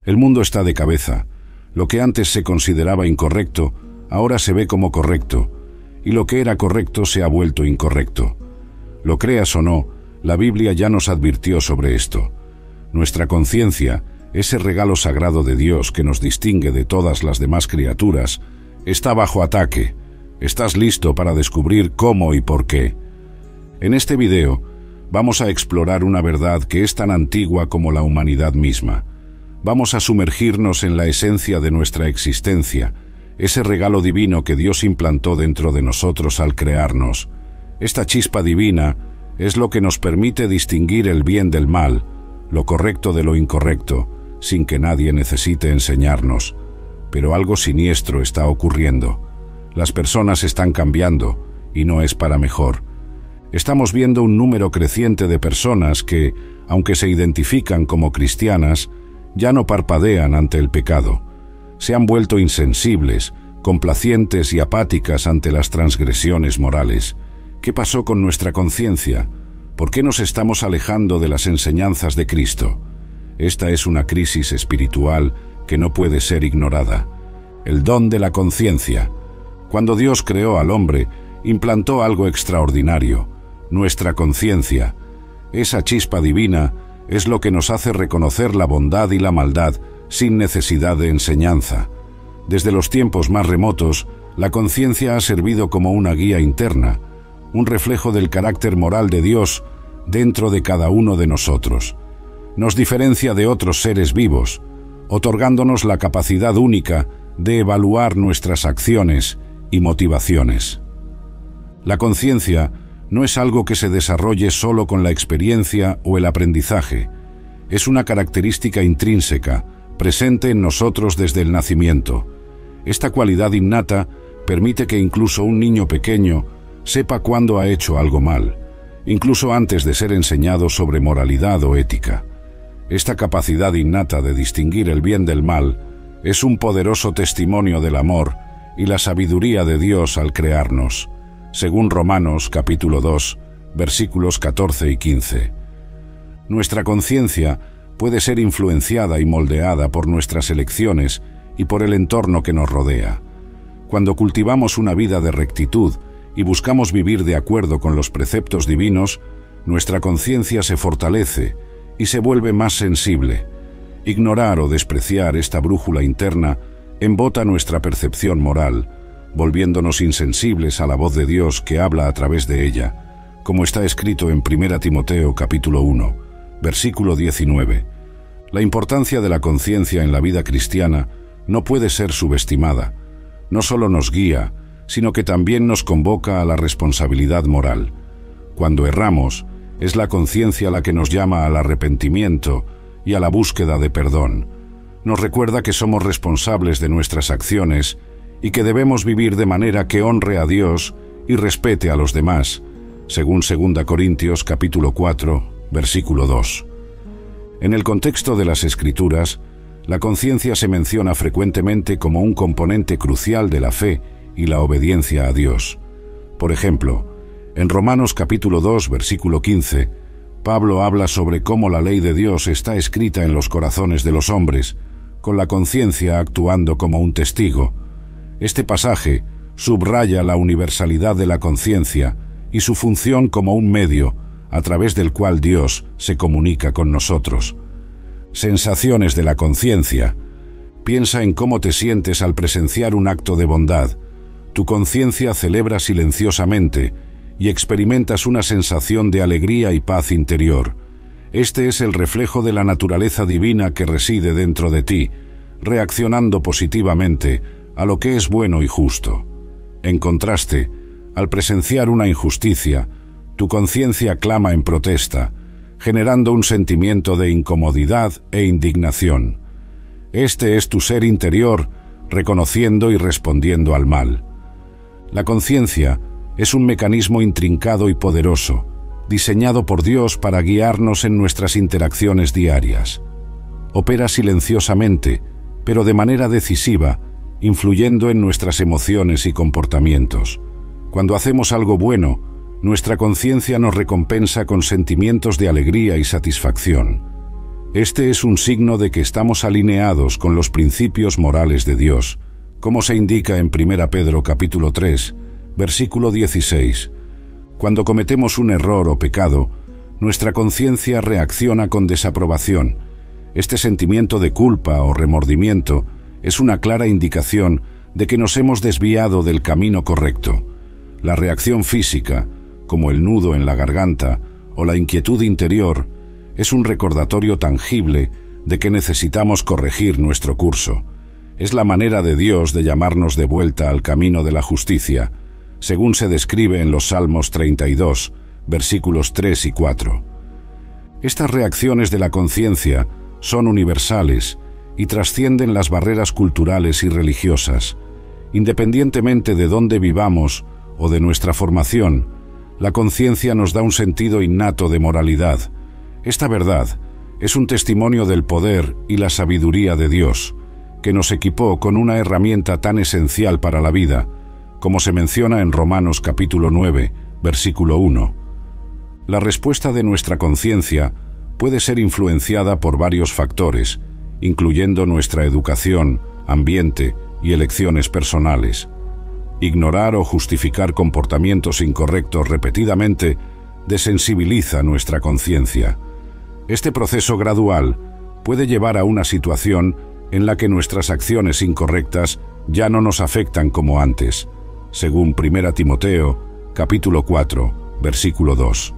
El mundo está de cabeza. Lo que antes se consideraba incorrecto, ahora se ve como correcto, y lo que era correcto se ha vuelto incorrecto. Lo creas o no, la Biblia ya nos advirtió sobre esto. Nuestra conciencia, ese regalo sagrado de Dios que nos distingue de todas las demás criaturas, está bajo ataque. ¿Estás listo para descubrir cómo y por qué? En este video, vamos a explorar una verdad que es tan antigua como la humanidad misma. Vamos a sumergirnos en la esencia de nuestra existencia, ese regalo divino que Dios implantó dentro de nosotros al crearnos. Esta chispa divina es lo que nos permite distinguir el bien del mal, lo correcto de lo incorrecto, sin que nadie necesite enseñarnos. Pero algo siniestro está ocurriendo. Las personas están cambiando, y no es para mejor. Estamos viendo un número creciente de personas que, aunque se identifican como cristianas, ya no parpadean ante el pecado. Se han vuelto insensibles, complacientes y apáticas ante las transgresiones morales. ¿Qué pasó con nuestra conciencia? ¿Por qué nos estamos alejando de las enseñanzas de Cristo? Esta es una crisis espiritual que no puede ser ignorada. El don de la conciencia. Cuando Dios creó al hombre, implantó algo extraordinario, nuestra conciencia. Esa chispa divina es lo que nos hace reconocer la bondad y la maldad sin necesidad de enseñanza. Desde los tiempos más remotos, la conciencia ha servido como una guía interna, un reflejo del carácter moral de Dios dentro de cada uno de nosotros. Nos diferencia de otros seres vivos, otorgándonos la capacidad única de evaluar nuestras acciones y motivaciones. La conciencia no es algo que se desarrolle solo con la experiencia o el aprendizaje. Es una característica intrínseca, presente en nosotros desde el nacimiento. Esta cualidad innata permite que incluso un niño pequeño sepa cuándo ha hecho algo mal, incluso antes de ser enseñado sobre moralidad o ética. Esta capacidad innata de distinguir el bien del mal es un poderoso testimonio del amor y la sabiduría de Dios al crearnos, según Romanos capítulo 2, versículos 14 y 15. Nuestra conciencia puede ser influenciada y moldeada por nuestras elecciones y por el entorno que nos rodea. Cuando cultivamos una vida de rectitud y buscamos vivir de acuerdo con los preceptos divinos, nuestra conciencia se fortalece y se vuelve más sensible. Ignorar o despreciar esta brújula interna embota nuestra percepción moral, volviéndonos insensibles a la voz de Dios que habla a través de ella, como está escrito en 1 Timoteo capítulo 1, versículo 19. La importancia de la conciencia en la vida cristiana no puede ser subestimada. No solo nos guía, sino que también nos convoca a la responsabilidad moral. Cuando erramos, es la conciencia la que nos llama al arrepentimiento y a la búsqueda de perdón. Nos recuerda que somos responsables de nuestras acciones y que debemos vivir de manera que honre a Dios y respete a los demás, según 2 Corintios capítulo 4, versículo 2. En el contexto de las Escrituras, la conciencia se menciona frecuentemente como un componente crucial de la fe y la obediencia a Dios. Por ejemplo, en Romanos capítulo 2, versículo 15, Pablo habla sobre cómo la ley de Dios está escrita en los corazones de los hombres, con la conciencia actuando como un testigo. Este pasaje subraya la universalidad de la conciencia y su función como un medio a través del cual Dios se comunica con nosotros. Sensaciones de la conciencia. Piensa en cómo te sientes al presenciar un acto de bondad. Tu conciencia celebra silenciosamente y experimentas una sensación de alegría y paz interior. Este es el reflejo de la naturaleza divina que reside dentro de ti, reaccionando positivamente a lo que es bueno y justo. En contraste, al presenciar una injusticia, tu conciencia clama en protesta, generando un sentimiento de incomodidad e indignación. Este es tu ser interior, reconociendo y respondiendo al mal. La conciencia es un mecanismo intrincado y poderoso, diseñado por Dios para guiarnos en nuestras interacciones diarias. Opera silenciosamente, pero de manera decisiva, influyendo en nuestras emociones y comportamientos. Cuando hacemos algo bueno, nuestra conciencia nos recompensa con sentimientos de alegría y satisfacción. Este es un signo de que estamos alineados con los principios morales de Dios, como se indica en 1 Pedro capítulo 3, versículo 16. Cuando cometemos un error o pecado, nuestra conciencia reacciona con desaprobación. Este sentimiento de culpa o remordimiento es una clara indicación de que nos hemos desviado del camino correcto. La reacción física, como el nudo en la garganta o la inquietud interior, es un recordatorio tangible de que necesitamos corregir nuestro curso. Es la manera de Dios de llamarnos de vuelta al camino de la justicia, según se describe en los Salmos 32, versículos 3 y 4. Estas reacciones de la conciencia son universales y trascienden las barreras culturales y religiosas. Independientemente de dónde vivamos o de nuestra formación, la conciencia nos da un sentido innato de moralidad. Esta verdad es un testimonio del poder y la sabiduría de Dios, que nos equipó con una herramienta tan esencial para la vida, como se menciona en Romanos capítulo 9, versículo 1. La respuesta de nuestra conciencia puede ser influenciada por varios factores, incluyendo nuestra educación, ambiente y elecciones personales. Ignorar o justificar comportamientos incorrectos repetidamente desensibiliza nuestra conciencia. Este proceso gradual puede llevar a una situación en la que nuestras acciones incorrectas ya no nos afectan como antes, según 1 Timoteo, capítulo 4, versículo 2.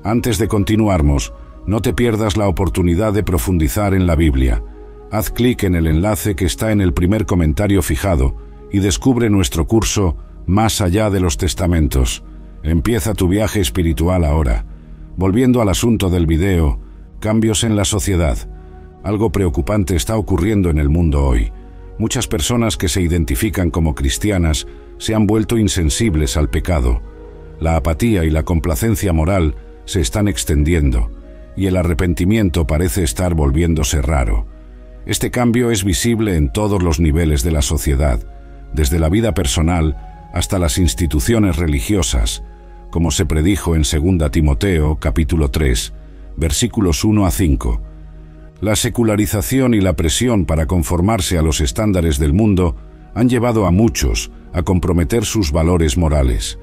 Antes de continuarmos, no te pierdas la oportunidad de profundizar en la Biblia. Haz clic en el enlace que está en el primer comentario fijado y descubre nuestro curso Más allá de los testamentos. Empieza tu viaje espiritual ahora. Volviendo al asunto del video, cambios en la sociedad. Algo preocupante está ocurriendo en el mundo hoy. Muchas personas que se identifican como cristianas se han vuelto insensibles al pecado. La apatía y la complacencia moral se están extendiendo, y el arrepentimiento parece estar volviéndose raro. Este cambio es visible en todos los niveles de la sociedad, desde la vida personal hasta las instituciones religiosas, como se predijo en 2 Timoteo, capítulo 3, versículos 1 a 5. La secularización y la presión para conformarse a los estándares del mundo han llevado a muchos a comprometer sus valores morales.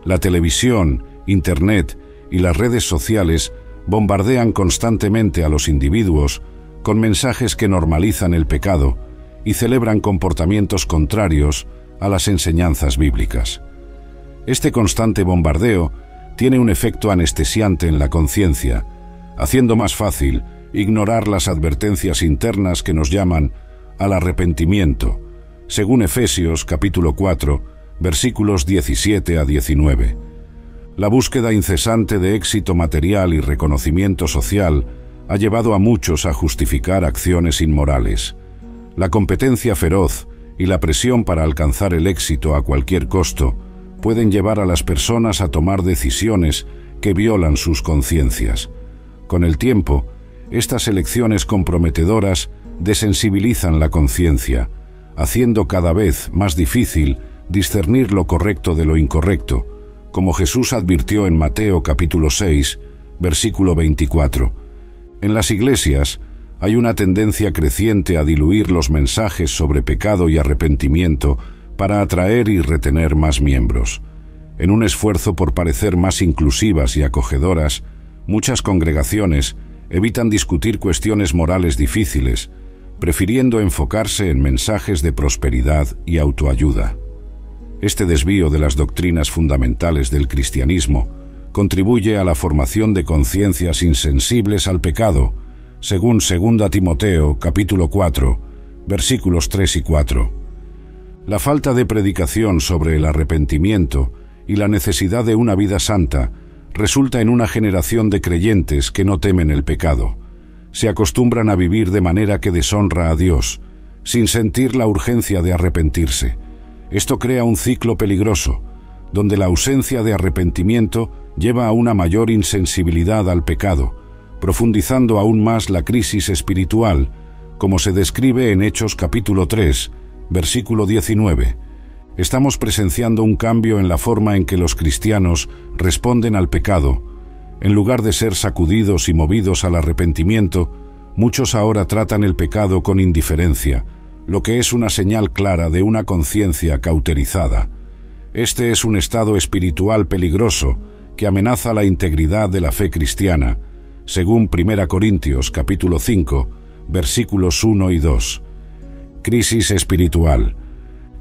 La televisión, Internet y las redes sociales bombardean constantemente a los individuos con mensajes que normalizan el pecado y celebran comportamientos contrarios a las enseñanzas bíblicas. Este constante bombardeo tiene un efecto anestesiante en la conciencia, haciendo más fácil ignorar las advertencias internas que nos llaman al arrepentimiento, según Efesios capítulo 4, versículos 17 a 19. La búsqueda incesante de éxito material y reconocimiento social ha llevado a muchos a justificar acciones inmorales. La competencia feroz y la presión para alcanzar el éxito a cualquier costo pueden llevar a las personas a tomar decisiones que violan sus conciencias. Con el tiempo, estas elecciones comprometedoras desensibilizan la conciencia, haciendo cada vez más difícil discernir lo correcto de lo incorrecto, como Jesús advirtió en Mateo capítulo 6, versículo 24. En las iglesias hay una tendencia creciente a diluir los mensajes sobre pecado y arrepentimiento para atraer y retener más miembros. En un esfuerzo por parecer más inclusivas y acogedoras, muchas congregaciones evitan discutir cuestiones morales difíciles, prefiriendo enfocarse en mensajes de prosperidad y autoayuda. Este desvío de las doctrinas fundamentales del cristianismo contribuye a la formación de conciencias insensibles al pecado, según 2 Timoteo, capítulo 4, versículos 3 y 4. La falta de predicación sobre el arrepentimiento y la necesidad de una vida santa resulta en una generación de creyentes que no temen el pecado. Se acostumbran a vivir de manera que deshonra a Dios, sin sentir la urgencia de arrepentirse. Esto crea un ciclo peligroso, donde la ausencia de arrepentimiento lleva a una mayor insensibilidad al pecado, profundizando aún más la crisis espiritual, como se describe en Hechos capítulo 3, versículo 19. Estamos presenciando un cambio en la forma en que los cristianos responden al pecado. En lugar de ser sacudidos y movidos al arrepentimiento, Muchos ahora tratan el pecado con indiferencia, lo que es una señal clara de una conciencia cauterizada. Este es un estado espiritual peligroso que amenaza la integridad de la fe cristiana, según 1 Corintios capítulo 5, versículos 1 y 2. Crisis espiritual.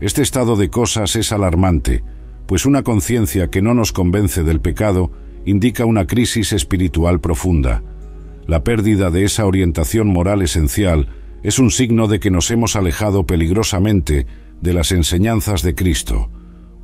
Este estado de cosas es alarmante, pues una conciencia que no nos convence del pecado indica una crisis espiritual profunda. La pérdida de esa orientación moral esencial es un signo de que nos hemos alejado peligrosamente de las enseñanzas de Cristo.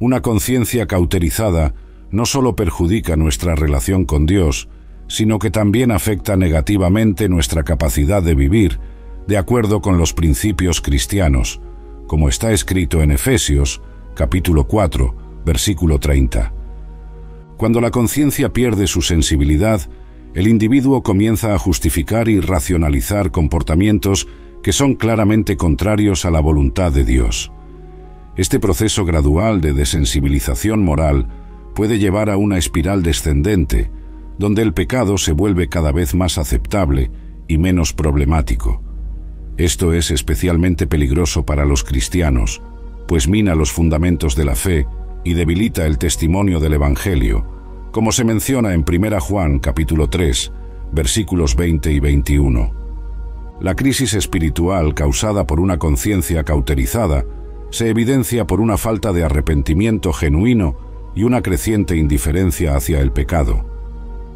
Una conciencia cauterizada no solo perjudica nuestra relación con Dios, sino que también afecta negativamente nuestra capacidad de vivir de acuerdo con los principios cristianos, como está escrito en Efesios, capítulo 4, versículo 30. Cuando la conciencia pierde su sensibilidad, el individuo comienza a justificar y racionalizar comportamientos que son claramente contrarios a la voluntad de Dios. Este proceso gradual de desensibilización moral puede llevar a una espiral descendente, donde el pecado se vuelve cada vez más aceptable y menos problemático. Esto es especialmente peligroso para los cristianos, pues mina los fundamentos de la fe y debilita el testimonio del Evangelio, como se menciona en 1 Juan capítulo 3, versículos 20 y 21. La crisis espiritual causada por una conciencia cauterizada se evidencia por una falta de arrepentimiento genuino y una creciente indiferencia hacia el pecado.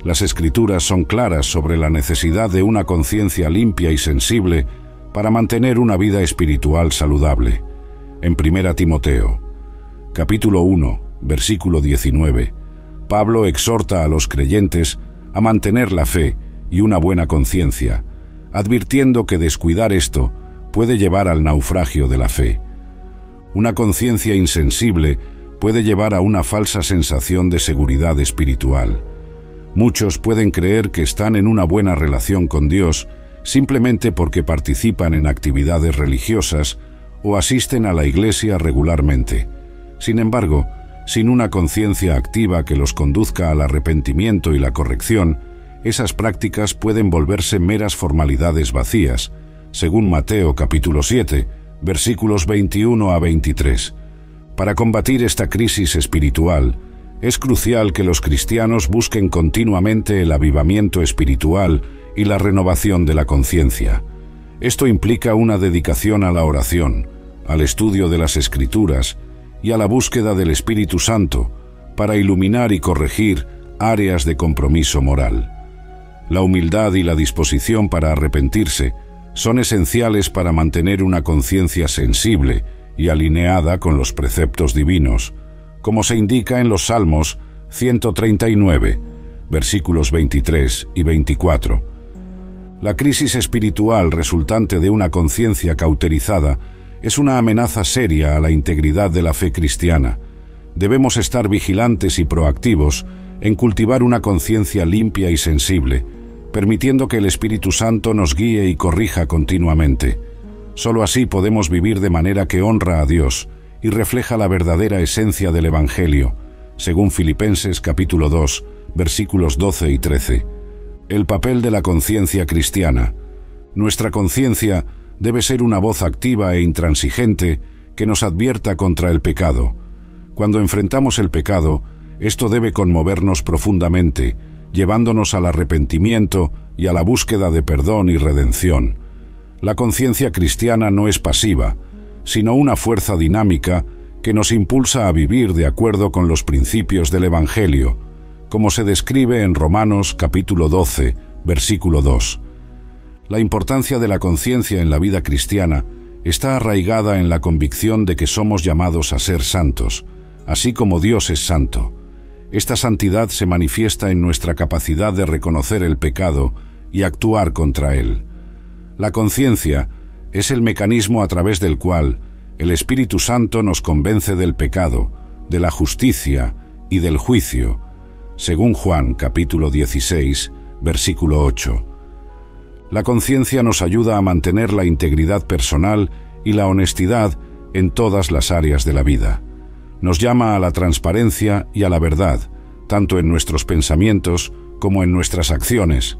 Las Escrituras son claras sobre la necesidad de una conciencia limpia y sensible para mantener una vida espiritual saludable. En 1 Timoteo, capítulo 1, versículo 19, Pablo exhorta a los creyentes a mantener la fe y una buena conciencia, advirtiendo que descuidar esto puede llevar al naufragio de la fe. Una conciencia insensible puede llevar a una falsa sensación de seguridad espiritual. Muchos pueden creer que están en una buena relación con Dios simplemente porque participan en actividades religiosas o asisten a la iglesia regularmente. Sin embargo, sin una conciencia activa que los conduzca al arrepentimiento y la corrección, esas prácticas pueden volverse meras formalidades vacías, según Mateo capítulo 7, versículos 21 a 23. Para combatir esta crisis espiritual, es crucial que los cristianos busquen continuamente el avivamiento espiritual y la renovación de la conciencia. Esto implica una dedicación a la oración, al estudio de las Escrituras y a la búsqueda del Espíritu Santo para iluminar y corregir áreas de compromiso moral. La humildad y la disposición para arrepentirse son esenciales para mantener una conciencia sensible y alineada con los preceptos divinos, como se indica en los Salmos 139, versículos 23 y 24. La crisis espiritual resultante de una conciencia cauterizada es una amenaza seria a la integridad de la fe cristiana. Debemos estar vigilantes y proactivos en cultivar una conciencia limpia y sensible, permitiendo que el Espíritu Santo nos guíe y corrija continuamente. Solo así podemos vivir de manera que honra a Dios y refleja la verdadera esencia del Evangelio, según Filipenses capítulo 2, versículos 12 y 13. El papel de la conciencia cristiana. Nuestra conciencia debe ser una voz activa e intransigente que nos advierta contra el pecado. Cuando enfrentamos el pecado, esto debe conmovernos profundamente, llevándonos al arrepentimiento y a la búsqueda de perdón y redención. La conciencia cristiana no es pasiva, sino una fuerza dinámica que nos impulsa a vivir de acuerdo con los principios del Evangelio, como se describe en Romanos capítulo 12, versículo 2. La importancia de la conciencia en la vida cristiana está arraigada en la convicción de que somos llamados a ser santos, así como Dios es santo. Esta santidad se manifiesta en nuestra capacidad de reconocer el pecado y actuar contra él. La conciencia es el mecanismo a través del cual el Espíritu Santo nos convence del pecado, de la justicia y del juicio, según Juan capítulo 16, versículo 8. La conciencia nos ayuda a mantener la integridad personal y la honestidad en todas las áreas de la vida. Nos llama a la transparencia y a la verdad, tanto en nuestros pensamientos como en nuestras acciones.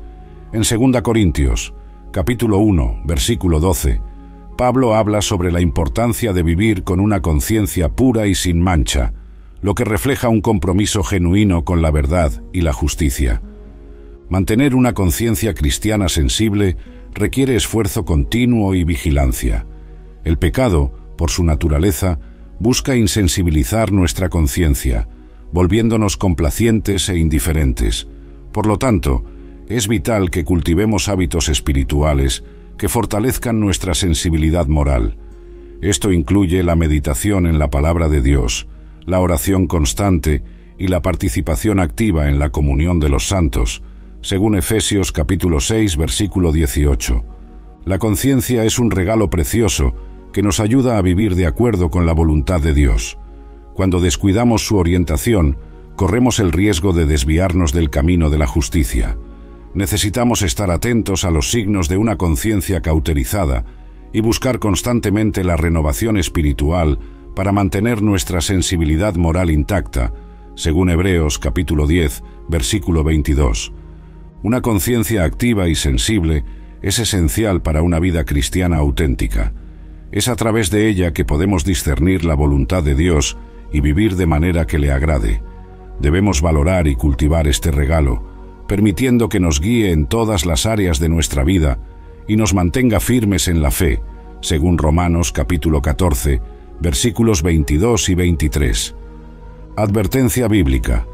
En 2 Corintios, capítulo 1, versículo 12, Pablo habla sobre la importancia de vivir con una conciencia pura y sin mancha, lo que refleja un compromiso genuino con la verdad y la justicia. Mantener una conciencia cristiana sensible requiere esfuerzo continuo y vigilancia. El pecado, por su naturaleza, busca insensibilizar nuestra conciencia, volviéndonos complacientes e indiferentes. Por lo tanto, es vital que cultivemos hábitos espirituales que fortalezcan nuestra sensibilidad moral. Esto incluye la meditación en la palabra de Dios, la oración constante y la participación activa en la comunión de los santos, según Efesios capítulo 6, versículo 18. La conciencia es un regalo precioso que nos ayuda a vivir de acuerdo con la voluntad de Dios. Cuando descuidamos su orientación, corremos el riesgo de desviarnos del camino de la justicia. Necesitamos estar atentos a los signos de una conciencia cauterizada y buscar constantemente la renovación espiritual para mantener nuestra sensibilidad moral intacta, según Hebreos capítulo 10, versículo 22. Una conciencia activa y sensible es esencial para una vida cristiana auténtica. Es a través de ella que podemos discernir la voluntad de Dios y vivir de manera que le agrade. Debemos valorar y cultivar este regalo, permitiendo que nos guíe en todas las áreas de nuestra vida y nos mantenga firmes en la fe, según Romanos capítulo 14, versículos 22 y 23. Advertencia bíblica.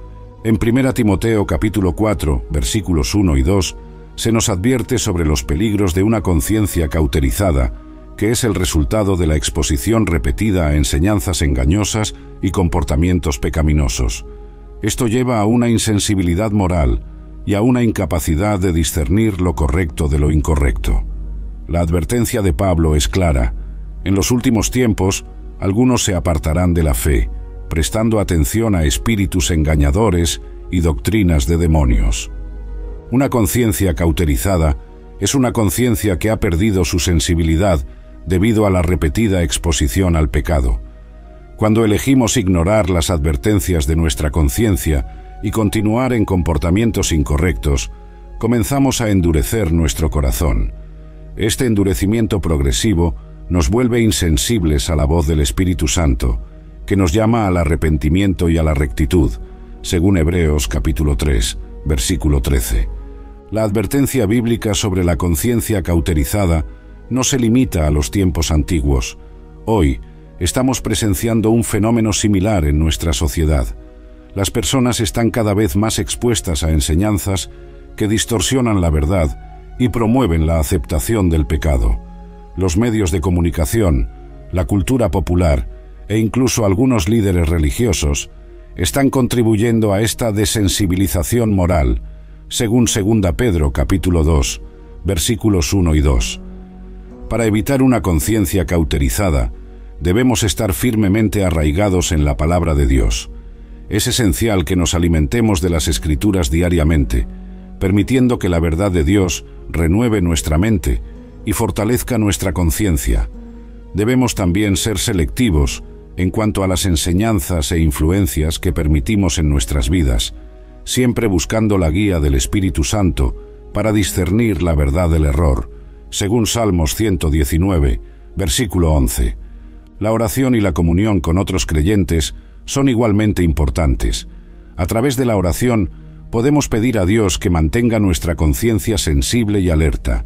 En 1 Timoteo capítulo 4, versículos 1 y 2, se nos advierte sobre los peligros de una conciencia cauterizada, que es el resultado de la exposición repetida a enseñanzas engañosas y comportamientos pecaminosos. Esto lleva a una insensibilidad moral y a una incapacidad de discernir lo correcto de lo incorrecto. La advertencia de Pablo es clara. En los últimos tiempos, algunos se apartarán de la fe, prestando atención a espíritus engañadores y doctrinas de demonios. Una conciencia cauterizada es una conciencia que ha perdido su sensibilidad debido a la repetida exposición al pecado. Cuando elegimos ignorar las advertencias de nuestra conciencia y continuar en comportamientos incorrectos, comenzamos a endurecer nuestro corazón. Este endurecimiento progresivo nos vuelve insensibles a la voz del Espíritu Santo, que nos llama al arrepentimiento y a la rectitud, según Hebreos capítulo 3, versículo 13. La advertencia bíblica sobre la conciencia cauterizada no se limita a los tiempos antiguos. Hoy estamos presenciando un fenómeno similar en nuestra sociedad. Las personas están cada vez más expuestas a enseñanzas que distorsionan la verdad y promueven la aceptación del pecado. Los medios de comunicación, la cultura popular e incluso algunos líderes religiosos están contribuyendo a esta desensibilización moral, según 2 Pedro capítulo 2, versículos 1 y 2. Para evitar una conciencia cauterizada, debemos estar firmemente arraigados en la palabra de Dios. Es esencial que nos alimentemos de las Escrituras diariamente, permitiendo que la verdad de Dios renueve nuestra mente y fortalezca nuestra conciencia. Debemos también ser selectivos en cuanto a las enseñanzas e influencias que permitimos en nuestras vidas, siempre buscando la guía del Espíritu Santo para discernir la verdad del error, según Salmos 119, versículo 11. La oración y la comunión con otros creyentes son igualmente importantes. A través de la oración podemos pedir a Dios que mantenga nuestra conciencia sensible y alerta.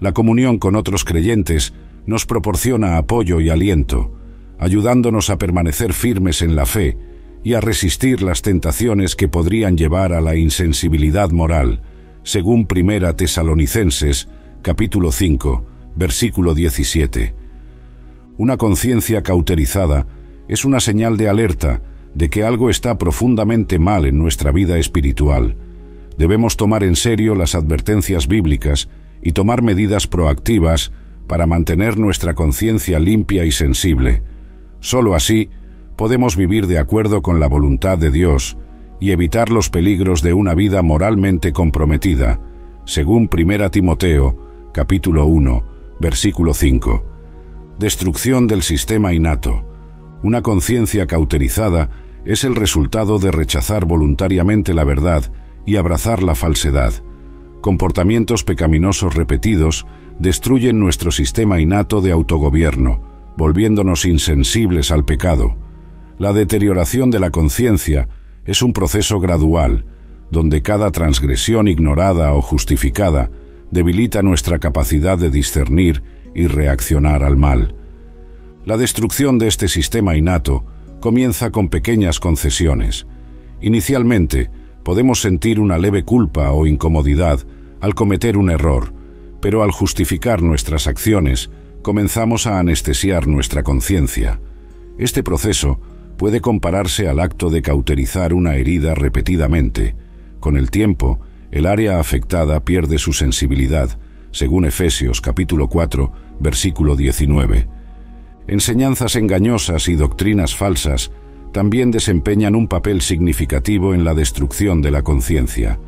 La comunión con otros creyentes nos proporciona apoyo y aliento, ayudándonos a permanecer firmes en la fe y a resistir las tentaciones que podrían llevar a la insensibilidad moral, según 1 Tesalonicenses, capítulo 5, versículo 17. Una conciencia cauterizada es una señal de alerta de que algo está profundamente mal en nuestra vida espiritual. Debemos tomar en serio las advertencias bíblicas y tomar medidas proactivas para mantener nuestra conciencia limpia y sensible. Solo así podemos vivir de acuerdo con la voluntad de Dios y evitar los peligros de una vida moralmente comprometida, según 1 Timoteo, capítulo 1, versículo 5. Destrucción del sistema innato. Una conciencia cauterizada es el resultado de rechazar voluntariamente la verdad y abrazar la falsedad. Comportamientos pecaminosos repetidos destruyen nuestro sistema innato de autogobierno, volviéndonos insensibles al pecado. La deterioración de la conciencia es un proceso gradual, donde cada transgresión ignorada o justificada debilita nuestra capacidad de discernir y reaccionar al mal. La destrucción de este sistema innato comienza con pequeñas concesiones. Inicialmente, podemos sentir una leve culpa o incomodidad al cometer un error, pero al justificar nuestras acciones, comenzamos a anestesiar nuestra conciencia. Este proceso puede compararse al acto de cauterizar una herida repetidamente. Con el tiempo, el área afectada pierde su sensibilidad, según Efesios capítulo 4, versículo 19. Enseñanzas engañosas y doctrinas falsas también desempeñan un papel significativo en la destrucción de la conciencia.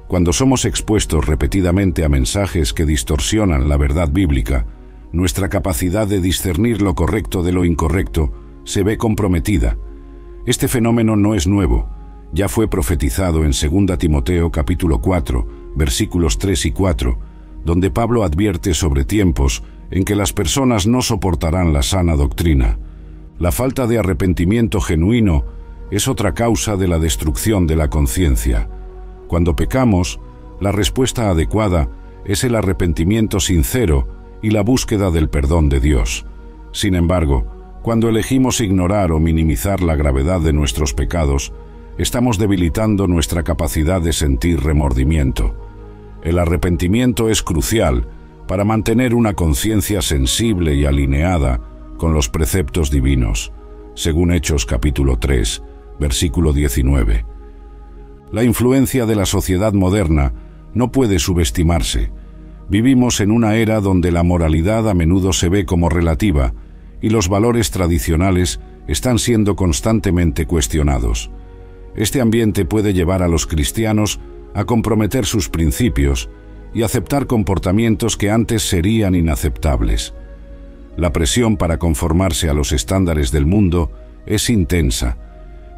Cuando somos expuestos repetidamente a mensajes que distorsionan la verdad bíblica, nuestra capacidad de discernir lo correcto de lo incorrecto se ve comprometida. Este fenómeno no es nuevo, ya fue profetizado en 2 Timoteo capítulo 4, versículos 3 y 4, donde Pablo advierte sobre tiempos en que las personas no soportarán la sana doctrina. La falta de arrepentimiento genuino es otra causa de la destrucción de la conciencia. Cuando pecamos, la respuesta adecuada es el arrepentimiento sincero y la búsqueda del perdón de Dios. Sin embargo, cuando elegimos ignorar o minimizar la gravedad de nuestros pecados, estamos debilitando nuestra capacidad de sentir remordimiento. El arrepentimiento es crucial para mantener una conciencia sensible y alineada con los preceptos divinos, según Hechos capítulo 3, versículo 19. La influencia de la sociedad moderna no puede subestimarse. Vivimos en una era donde la moralidad a menudo se ve como relativa y los valores tradicionales están siendo constantemente cuestionados. Este ambiente puede llevar a los cristianos a comprometer sus principios y aceptar comportamientos que antes serían inaceptables. La presión para conformarse a los estándares del mundo es intensa,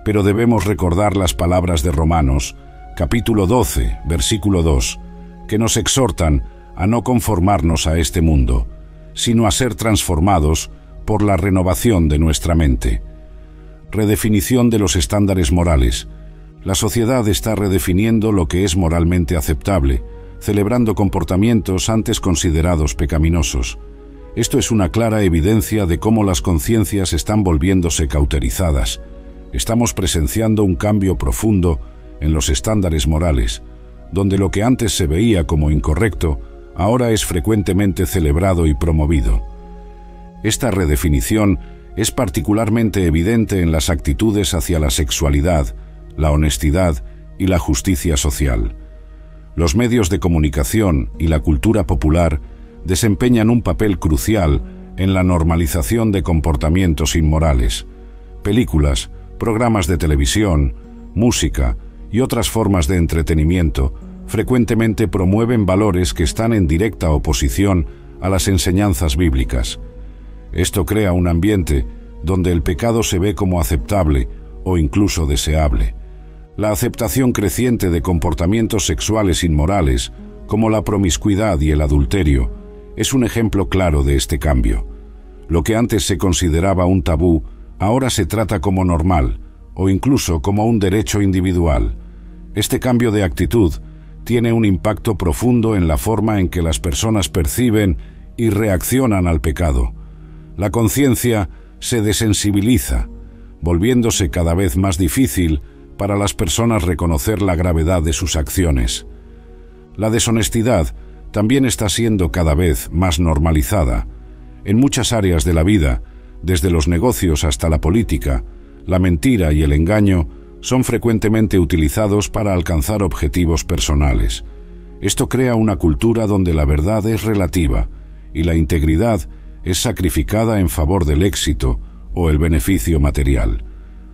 pero debemos recordar las palabras de Romanos, capítulo 12, versículo 2, que nos exhortan a no conformarnos a este mundo, sino a ser transformados por la renovación de nuestra mente. Redefinición de los estándares morales. La sociedad está redefiniendo lo que es moralmente aceptable, celebrando comportamientos antes considerados pecaminosos. Esto es una clara evidencia de cómo las conciencias están volviéndose cauterizadas. Estamos presenciando un cambio profundo en los estándares morales, donde lo que antes se veía como incorrecto, ahora es frecuentemente celebrado y promovido. Esta redefinición es particularmente evidente en las actitudes hacia la sexualidad, la honestidad y la justicia social. Los medios de comunicación y la cultura popular desempeñan un papel crucial en la normalización de comportamientos inmorales. Películas, programas de televisión, música y otras formas de entretenimiento frecuentemente promueven valores que están en directa oposición a las enseñanzas bíblicas. Esto crea un ambiente donde el pecado se ve como aceptable o incluso deseable. La aceptación creciente de comportamientos sexuales inmorales, como la promiscuidad y el adulterio, es un ejemplo claro de este cambio. Lo que antes se consideraba un tabú, ahora se trata como normal, o incluso como un derecho individual. Este cambio de actitud tiene un impacto profundo en la forma en que las personas perciben y reaccionan al pecado. La conciencia se desensibiliza, volviéndose cada vez más difícil para las personas reconocer la gravedad de sus acciones. La deshonestidad también está siendo cada vez más normalizada. En muchas áreas de la vida, desde los negocios hasta la política, la mentira y el engaño son frecuentemente utilizados para alcanzar objetivos personales. Esto crea una cultura donde la verdad es relativa y la integridad es sacrificada en favor del éxito o el beneficio material.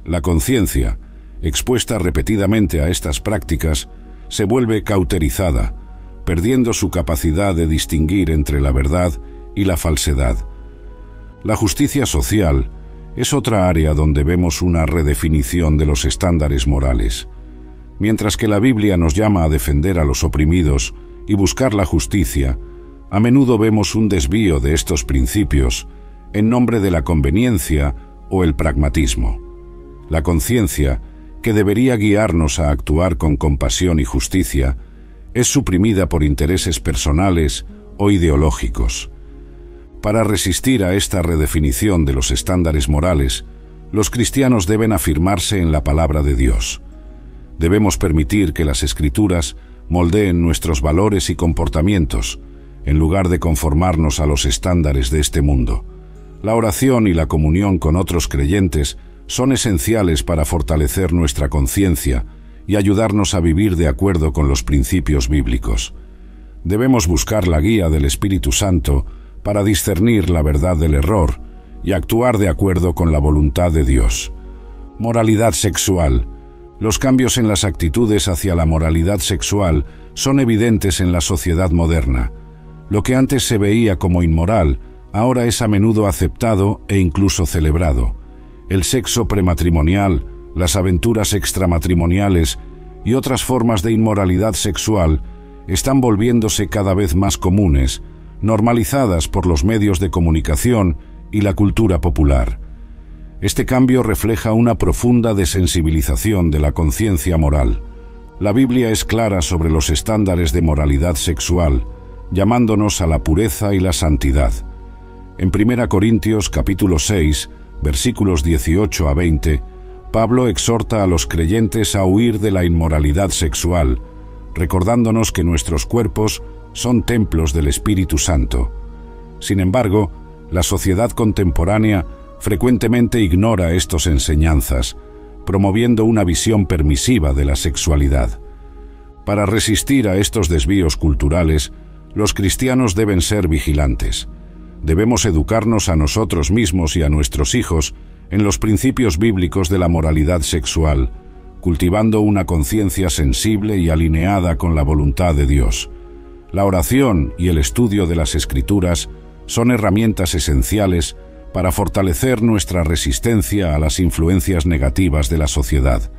La conciencia, expuesta repetidamente a estas prácticas, se vuelve cauterizada, perdiendo su capacidad de distinguir entre la verdad y la falsedad. La justicia social es otra área donde vemos una redefinición de los estándares morales. Mientras que la Biblia nos llama a defender a los oprimidos y buscar la justicia, A menudo vemos un desvío de estos principios en nombre de la conveniencia o el pragmatismo. La conciencia, que debería guiarnos a actuar con compasión y justicia, es suprimida por intereses personales o ideológicos. Para resistir a esta redefinición de los estándares morales, los cristianos deben afirmarse en la palabra de Dios. Debemos permitir que las Escrituras moldeen nuestros valores y comportamientos, en lugar de conformarnos a los estándares de este mundo. La oración y la comunión con otros creyentes son esenciales para fortalecer nuestra conciencia y ayudarnos a vivir de acuerdo con los principios bíblicos. Debemos buscar la guía del Espíritu Santo para discernir la verdad del error y actuar de acuerdo con la voluntad de Dios. Moralidad sexual. Los cambios en las actitudes hacia la moralidad sexual son evidentes en la sociedad moderna. Lo que antes se veía como inmoral, ahora es a menudo aceptado e incluso celebrado. El sexo prematrimonial, las aventuras extramatrimoniales y otras formas de inmoralidad sexual están volviéndose cada vez más comunes, normalizadas por los medios de comunicación y la cultura popular. Este cambio refleja una profunda desensibilización de la conciencia moral. La Biblia es clara sobre los estándares de moralidad sexual, llamándonos a la pureza y la santidad. En 1 Corintios capítulo 6, versículos 18 a 20, Pablo exhorta a los creyentes a huir de la inmoralidad sexual, recordándonos que nuestros cuerpos son templos del Espíritu Santo. Sin embargo, la sociedad contemporánea frecuentemente ignora estas enseñanzas, promoviendo una visión permisiva de la sexualidad. Para resistir a estos desvíos culturales, los cristianos deben ser vigilantes. Debemos educarnos a nosotros mismos y a nuestros hijos en los principios bíblicos de la moralidad sexual, cultivando una conciencia sensible y alineada con la voluntad de Dios. La oración y el estudio de las Escrituras son herramientas esenciales para fortalecer nuestra resistencia a las influencias negativas de la sociedad.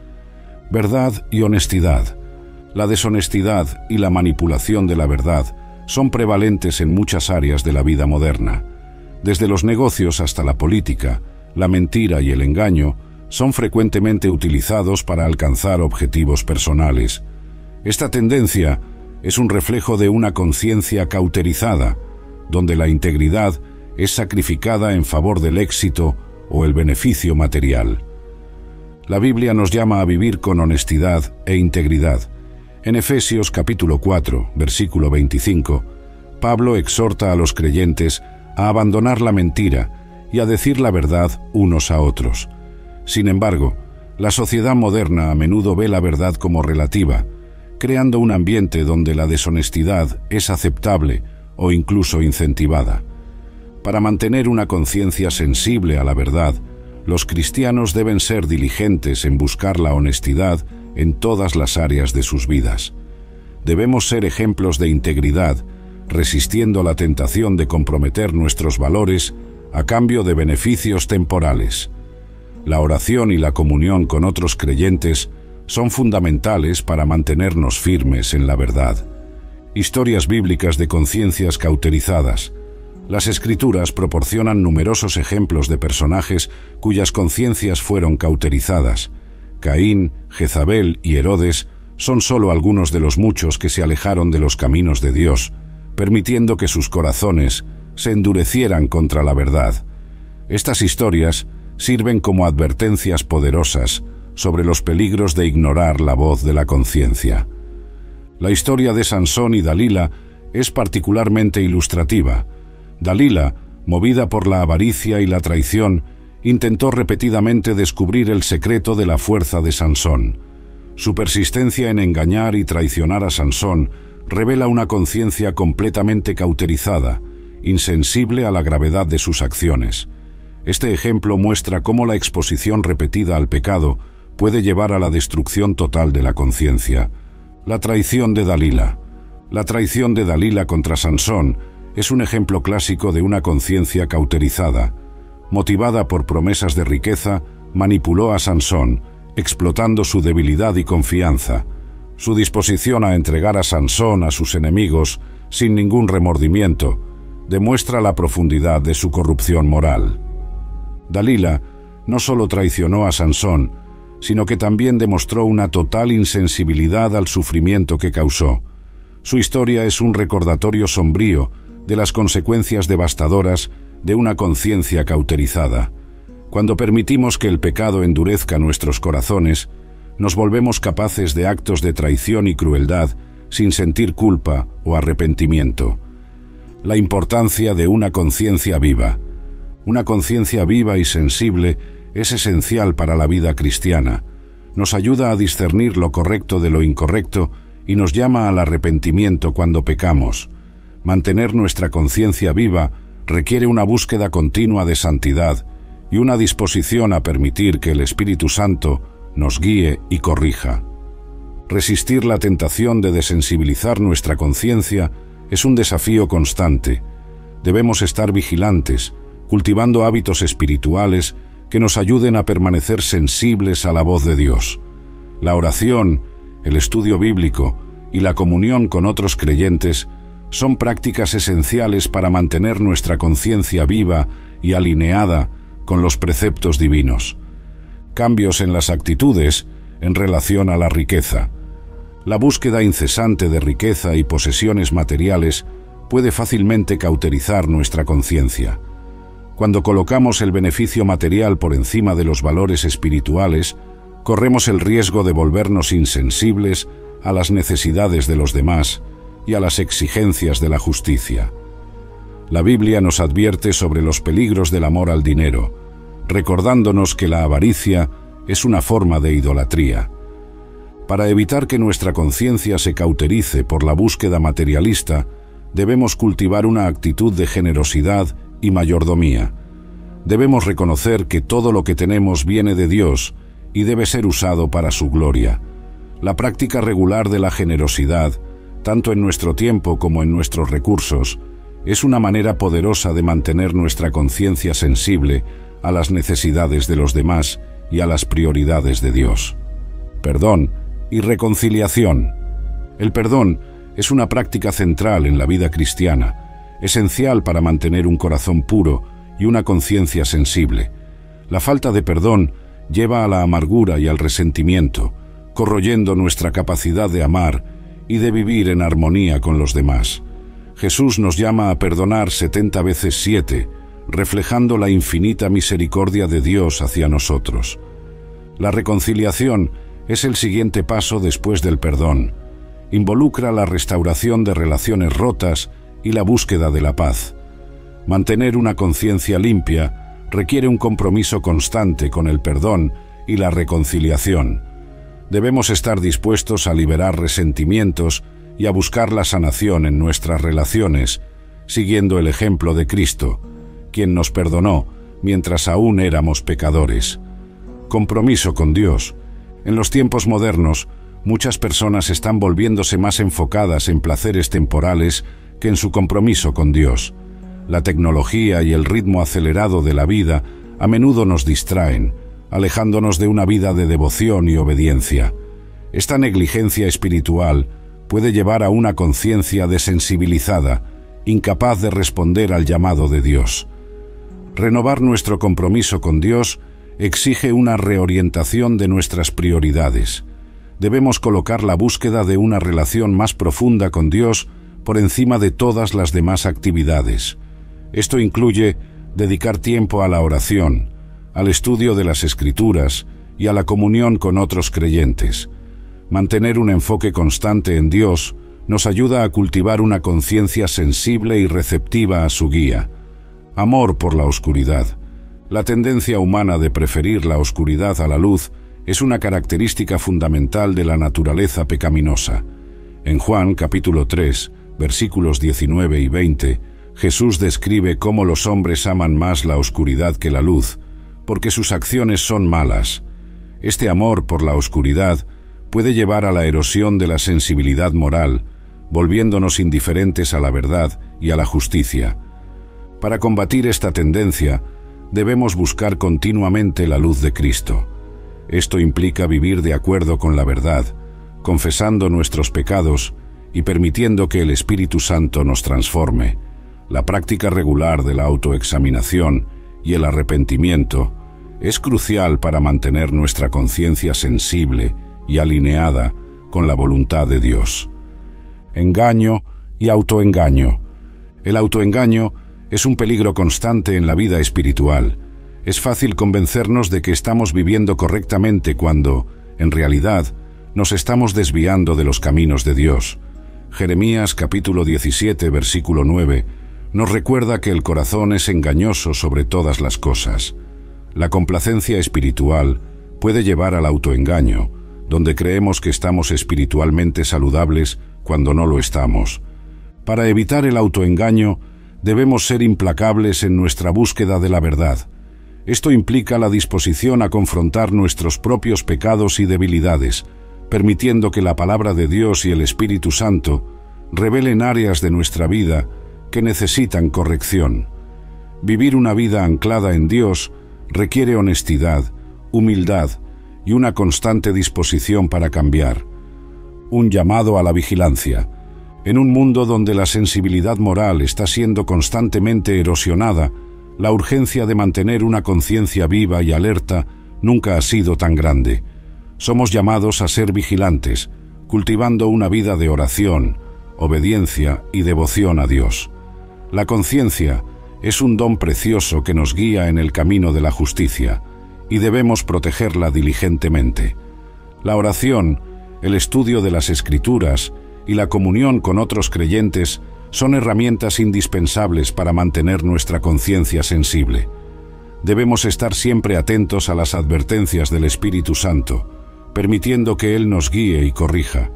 Verdad y honestidad. La deshonestidad y la manipulación de la verdad son prevalentes en muchas áreas de la vida moderna. Desde los negocios hasta la política, la mentira y el engaño son frecuentemente utilizados para alcanzar objetivos personales. Esta tendencia es un reflejo de una conciencia cauterizada, donde la integridad es sacrificada en favor del éxito o el beneficio material. La Biblia nos llama a vivir con honestidad e integridad. En Efesios capítulo 4, versículo 25, Pablo exhorta a los creyentes a abandonar la mentira y a decir la verdad unos a otros. Sin embargo, la sociedad moderna a menudo ve la verdad como relativa, creando un ambiente donde la deshonestidad es aceptable o incluso incentivada. Para mantener una conciencia sensible a la verdad, los cristianos deben ser diligentes en buscar la honestidad en todas las áreas de sus vidas. Debemos ser ejemplos de integridad, resistiendo la tentación de comprometer nuestros valores a cambio de beneficios temporales. La oración y la comunión con otros creyentes son fundamentales para mantenernos firmes en la verdad. Historias bíblicas de conciencias cauterizadas. Las Escrituras proporcionan numerosos ejemplos de personajes cuyas conciencias fueron cauterizadas. Caín, Jezabel y Herodes son solo algunos de los muchos que se alejaron de los caminos de Dios, permitiendo que sus corazones se endurecieran contra la verdad. Estas historias sirven como advertencias poderosas sobre los peligros de ignorar la voz de la conciencia. La historia de Sansón y Dalila es particularmente ilustrativa. Dalila, movida por la avaricia y la traición, intentó repetidamente descubrir el secreto de la fuerza de Sansón. Su persistencia en engañar y traicionar a Sansón revela una conciencia completamente cauterizada, insensible a la gravedad de sus acciones. Este ejemplo muestra cómo la exposición repetida al pecado puede llevar a la destrucción total de la conciencia. La traición de Dalila. La traición de Dalila contra Sansón es un ejemplo clásico de una conciencia cauterizada. Motivada por promesas de riqueza, manipuló a Sansón, explotando su debilidad y confianza. Su disposición a entregar a Sansón a sus enemigos sin ningún remordimiento, demuestra la profundidad de su corrupción moral. Dalila no solo traicionó a Sansón, sino que también demostró una total insensibilidad al sufrimiento que causó. Su historia es un recordatorio sombrío de las consecuencias devastadoras de una conciencia cauterizada. Cuando permitimos que el pecado endurezca nuestros corazones, nos volvemos capaces de actos de traición y crueldad sin sentir culpa o arrepentimiento. La importancia de una conciencia viva. Una conciencia viva y sensible es esencial para la vida cristiana. Nos ayuda a discernir lo correcto de lo incorrecto y nos llama al arrepentimiento cuando pecamos. Mantener nuestra conciencia viva requiere una búsqueda continua de santidad y una disposición a permitir que el Espíritu Santo nos guíe y corrija. Resistir la tentación de desensibilizar nuestra conciencia es un desafío constante. Debemos estar vigilantes, cultivando hábitos espirituales que nos ayuden a permanecer sensibles a la voz de Dios. La oración, el estudio bíblico y la comunión con otros creyentes son prácticas esenciales para mantener nuestra conciencia viva y alineada con los preceptos divinos. Cambios en las actitudes en relación a la riqueza. La búsqueda incesante de riqueza y posesiones materiales puede fácilmente cauterizar nuestra conciencia. Cuando colocamos el beneficio material por encima de los valores espirituales, corremos el riesgo de volvernos insensibles a las necesidades de los demás y a las exigencias de la justicia. La Biblia nos advierte sobre los peligros del amor al dinero, recordándonos que la avaricia es una forma de idolatría. Para evitar que nuestra conciencia se cauterice por la búsqueda materialista, debemos cultivar una actitud de generosidad y mayordomía. Debemos reconocer que todo lo que tenemos viene de Dios y debe ser usado para su gloria. La práctica regular de la generosidad, tanto en nuestro tiempo como en nuestros recursos, es una manera poderosa de mantener nuestra conciencia sensible a las necesidades de los demás y a las prioridades de Dios. Perdón y reconciliación. El perdón es una práctica central en la vida cristiana, esencial para mantener un corazón puro y una conciencia sensible. La falta de perdón lleva a la amargura y al resentimiento, corroyendo nuestra capacidad de amar y de vivir en armonía con los demás. Jesús nos llama a perdonar 70 veces 7, reflejando la infinita misericordia de Dios hacia nosotros. La reconciliación es el siguiente paso después del perdón. Involucra la restauración de relaciones rotas y la búsqueda de la paz. Mantener una conciencia limpia requiere un compromiso constante con el perdón y la reconciliación. Debemos estar dispuestos a liberar resentimientos y a buscar la sanación en nuestras relaciones, siguiendo el ejemplo de Cristo, quien nos perdonó mientras aún éramos pecadores. Compromiso con Dios. En los tiempos modernos, muchas personas están volviéndose más enfocadas en placeres temporales que en su compromiso con Dios. La tecnología y el ritmo acelerado de la vida a menudo nos distraen, alejándonos de una vida de devoción y obediencia. Esta negligencia espiritual puede llevar a una conciencia desensibilizada, incapaz de responder al llamado de Dios. Renovar nuestro compromiso con Dios exige una reorientación de nuestras prioridades. Debemos colocar la búsqueda de una relación más profunda con Dios por encima de todas las demás actividades. Esto incluye dedicar tiempo a la oración, al estudio de las Escrituras y a la comunión con otros creyentes. Mantener un enfoque constante en Dios nos ayuda a cultivar una conciencia sensible y receptiva a su guía. Amor por la oscuridad. La tendencia humana de preferir la oscuridad a la luz es una característica fundamental de la naturaleza pecaminosa. En Juan capítulo 3, versículos 19 y 20, Jesús describe cómo los hombres aman más la oscuridad que la luz, porque sus acciones son malas. Este amor por la oscuridad puede llevar a la erosión de la sensibilidad moral, volviéndonos indiferentes a la verdad y a la justicia. Para combatir esta tendencia, debemos buscar continuamente la luz de Cristo. Esto implica vivir de acuerdo con la verdad, confesando nuestros pecados y permitiendo que el Espíritu Santo nos transforme. La práctica regular de la autoexaminación y el arrepentimiento es crucial para mantener nuestra conciencia sensible y alineada con la voluntad de Dios. Engaño y autoengaño. El autoengaño es un peligro constante en la vida espiritual. Es fácil convencernos de que estamos viviendo correctamente cuando, en realidad, nos estamos desviando de los caminos de Dios. Jeremías capítulo 17, versículo 9, nos recuerda que el corazón es engañoso sobre todas las cosas. La complacencia espiritual puede llevar al autoengaño, donde creemos que estamos espiritualmente saludables cuando no lo estamos. Para evitar el autoengaño, debemos ser implacables en nuestra búsqueda de la verdad. Esto implica la disposición a confrontar nuestros propios pecados y debilidades, permitiendo que la palabra de Dios y el Espíritu Santo revelen áreas de nuestra vida que necesitan corrección. Vivir una vida anclada en Dios requiere honestidad, humildad y una constante disposición para cambiar. Un llamado a la vigilancia. En un mundo donde la sensibilidad moral está siendo constantemente erosionada, la urgencia de mantener una conciencia viva y alerta nunca ha sido tan grande. Somos llamados a ser vigilantes, cultivando una vida de oración, obediencia y devoción a Dios. La conciencia es un don precioso que nos guía en el camino de la justicia, y debemos protegerla diligentemente. La oración, el estudio de las Escrituras y la comunión con otros creyentes son herramientas indispensables para mantener nuestra conciencia sensible. Debemos estar siempre atentos a las advertencias del Espíritu Santo, permitiendo que Él nos guíe y corrija.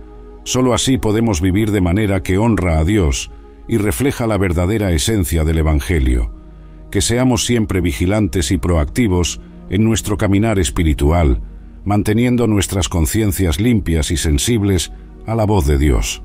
Solo así podemos vivir de manera que honra a Dios y refleja la verdadera esencia del Evangelio. Que seamos siempre vigilantes y proactivos en nuestro caminar espiritual, manteniendo nuestras conciencias limpias y sensibles a la voz de Dios.